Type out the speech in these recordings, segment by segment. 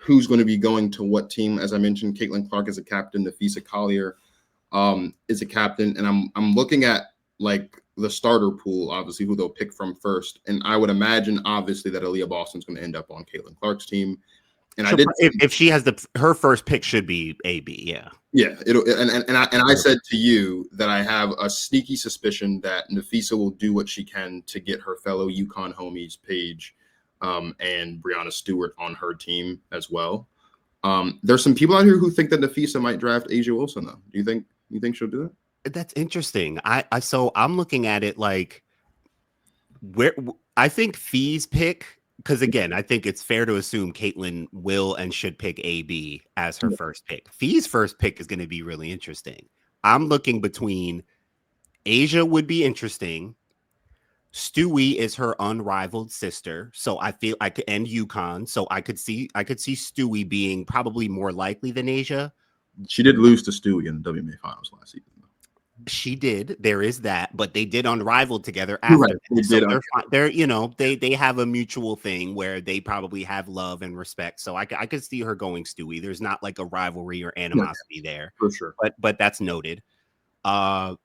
who's going to be going to what team. As I mentioned, Caitlin Clark is a captain. Napheesa Collier is a captain, and I'm looking at like the starter pool, obviously who they'll pick from first, and I would imagine obviously that Aliyah Boston's going to end up on Caitlin Clark's team. And if she has her first pick should be AB, yeah. I said to you that I have a sneaky suspicion that Napheesa will do what she can to get her fellow UConn homies Paige and Breanna Stewart on her team as well. There's some people out here who think that Napheesa might draft A'ja Wilson though. Do you think she'll do that? That's interesting. So I'm looking at it like where I think Fee's pick. Because, again, I think it's fair to assume Caitlin will and should pick AB as her first pick. Fee's first pick is going to be really interesting. I'm looking between A'ja would be interesting. Stewie is her unrivaled sister. So I feel I could end UConn. So I could see Stewie being probably more likely than A'ja. She did lose to Stewie in the WNBA Finals last season. She did. There is that, but they did Unrivaled together after. Right. They have a mutual thing where they probably have love and respect. So I could see her going Stewie. There's not like a rivalry or animosity there for sure. But that's noted. What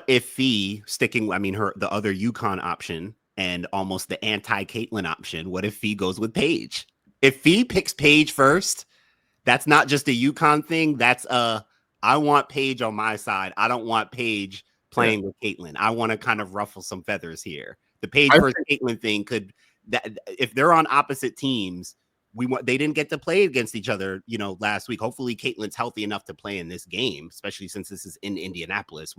if Fee sticking? I mean, the other UConn option and almost the anti-Caitlin option. What if Fee goes with Paige? If Fee picks Paige first, that's not just a UConn thing. That's I want Paige on my side. I don't want Paige playing with Caitlin. I want to kind of ruffle some feathers here. The Paige versus Caitlin thing if they're on opposite teams, they didn't get to play against each other, last week. Hopefully Caitlin's healthy enough to play in this game, especially since this is in Indianapolis.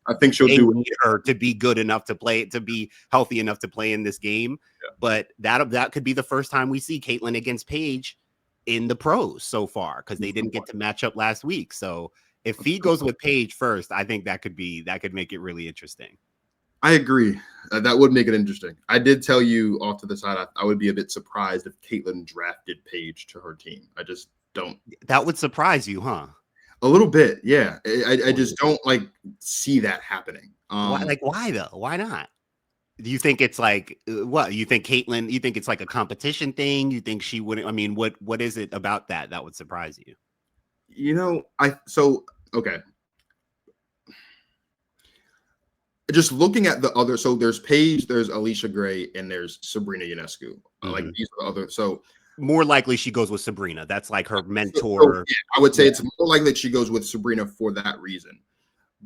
I think she'll need her to be good enough to play, to be healthy enough to play in this game. Yeah. But that could be the first time we see Caitlin against Paige in the pros so far, because they didn't get to match up last week. So if Fee goes with Paige first, I think that could make it really interesting. I agree. That would make it interesting. I did tell you off to the side, I would be a bit surprised if Caitlin drafted Paige to her team. I just don't. That would surprise you, huh? A little bit, yeah. I just don't see that happening. Why though? Why not? Do you think it's like what? You think Caitlin? You think it's like a competition thing? You think she wouldn't? I mean, what is it about that would surprise you? Okay. Just looking at the other, so there's Paige, there's Alicia Gray, and there's Sabrina Ionescu. Mm-hmm. These are the other. So more likely she goes with Sabrina. That's like her mentor. I would say it's more likely that she goes with Sabrina for that reason.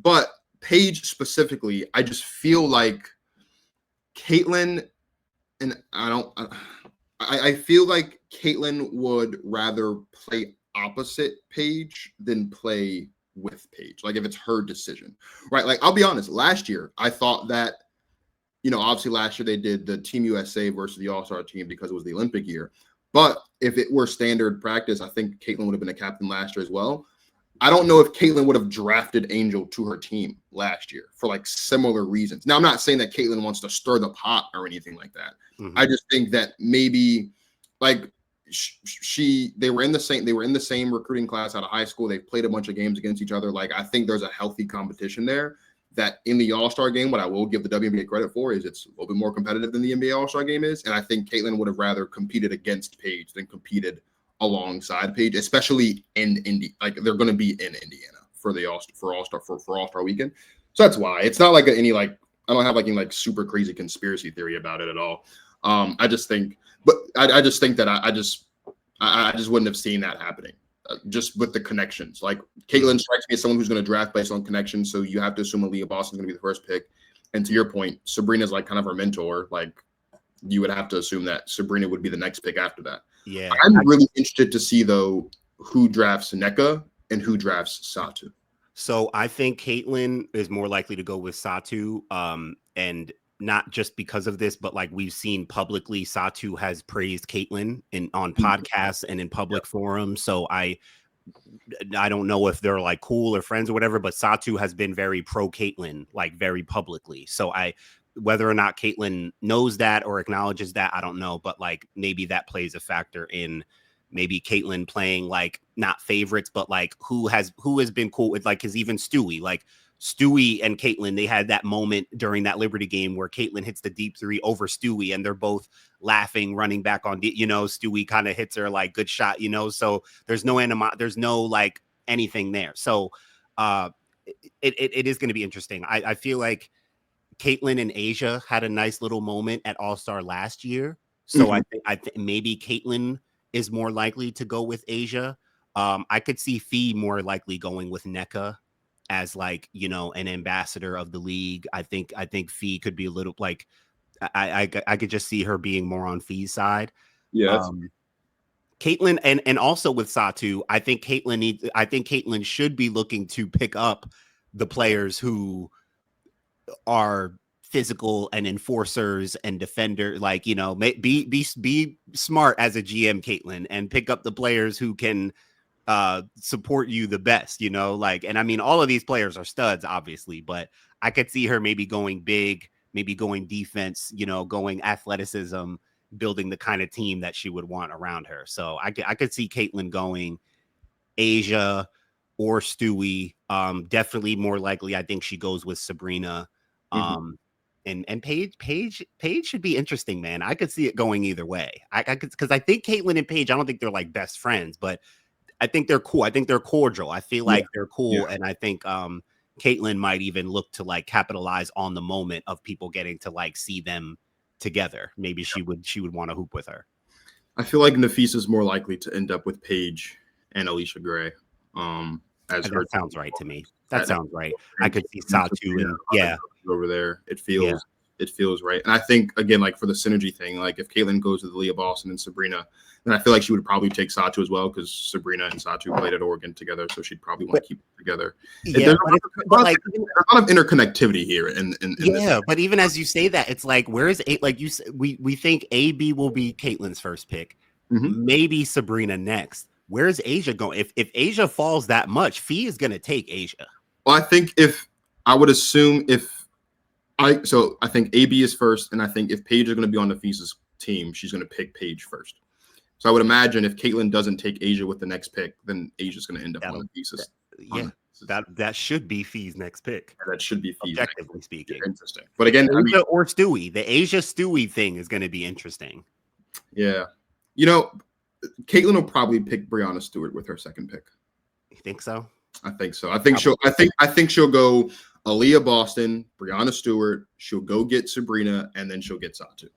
But Paige specifically, I just feel like Caitlin, and I feel like Caitlin would rather play opposite Paige than play with Paige, like if it's her decision, right? Like I'll be honest, last year I thought that, obviously last year they did the Team USA versus the All-Star team because it was the Olympic year. But if it were standard practice, I think Caitlin would have been a captain last year as well. I don't know if Caitlin would have drafted Angel to her team last year for similar reasons. Now I'm not saying that Caitlin wants to stir the pot or anything like that. Mm-hmm. I just think that maybe they were in the same recruiting class out of high school. They've played a bunch of games against each other. I think there's a healthy competition there that in the All-Star game, what I will give the WNBA credit for is it's a little bit more competitive than the NBA All-Star game is. And I think Caitlin would have rather competed against Paige than competed alongside Paige, especially in Indy. They're going to be in Indiana for All-Star weekend. So that's why it's not I don't have any super crazy conspiracy theory about it at all. I just think that I just wouldn't have seen that happening just with the connections. Caitlin strikes me as someone who's going to draft based on connections. So you have to assume Aliyah Boston's going to be the first pick. And to your point, Sabrina's kind of her mentor. You would have to assume that Sabrina would be the next pick after that. Yeah. I'm really interested to see though, who drafts Nneka and who drafts Satu. So I think Caitlin is more likely to go with Satu. And not just because of this, but we've seen publicly, Satu has praised Caitlin on podcasts and in public forums. So I don't know if they're cool or friends or whatever, but Satu has been very pro Caitlin, very publicly. So whether or not Caitlin knows that or acknowledges that, I don't know. But maybe that plays a factor in maybe Caitlin playing not favorites, but who has been cool with because even Stewie, Stewie and Caitlin, they had that moment during that Liberty game where Caitlin hits the deep three over Stewie, and they're both laughing, running back on, Stewie kind of hits her like good shot, so there's no there's no like anything there. So it is going to be interesting. I feel like Caitlin and Asia had a nice little moment at All-Star last year. So I think maybe Caitlin is more likely to go with Asia. I could see Fee more likely going with NECA as like, an ambassador of the league. I think Fee could be a little like, I could just see her being more on Fee's side. Yeah. Caitlin and also with Satu, I think Caitlin should be looking to pick up the players who are physical and enforcers and defender, like, be smart as a GM, Caitlin, and pick up the players who can support you the best, like, and I mean, all of these players are studs, obviously, but I could see her maybe going big, maybe going defense, going athleticism, building the kind of team that she would want around her. So I could see Caitlin going Asia or Stewie. Definitely more likely, I think she goes with Sabrina. And Paige should be interesting, man. I could see it going either way. I could, because I think Caitlin and Paige, I don't think they're like best friends, but I think they're cool. I think they're cordial. I feel like they're cool. And I think Caitlin might even look to like capitalize on the moment of people getting to like see them together. Maybe she would want to hoop with her. I feel like Napheesa is more likely to end up with Paige and Alicia Gray. That sounds right to me. That sounds right. I could see Satu and over there. It feels right. And I think, again, like for the synergy thing, like if Caitlin goes with Aliyah Boston and Sabrina, then I feel like she would probably take Satu as well, because Sabrina and Satu played at Oregon together, so she'd probably want to keep them together. There's a lot of interconnectivity here. But even as you say that, it's like, where is like you said, we think AB will be Caitlin's first pick, maybe Sabrina next. Where's Asia going? If Asia falls that much, Fee is going to take Asia. Well, I think I think AB is first, and I think if Paige is going to be on Napheesa's team, she's going to pick Paige first. So I would imagine if Caitlin doesn't take Asia with the next pick, then Asia's going to end up on Napheesa's. That should be Fee's next pick. That should be Fee's, objectively speaking. Interesting. But again, Asia or Stewie, the Asia Stewie thing is going to be interesting. Yeah. Caitlin will probably pick Breanna Stewart with her second pick. You think so? I think so. I think she'll go Aliyah Boston, Breanna Stewart. She'll go get Sabrina, and then she'll get Satu.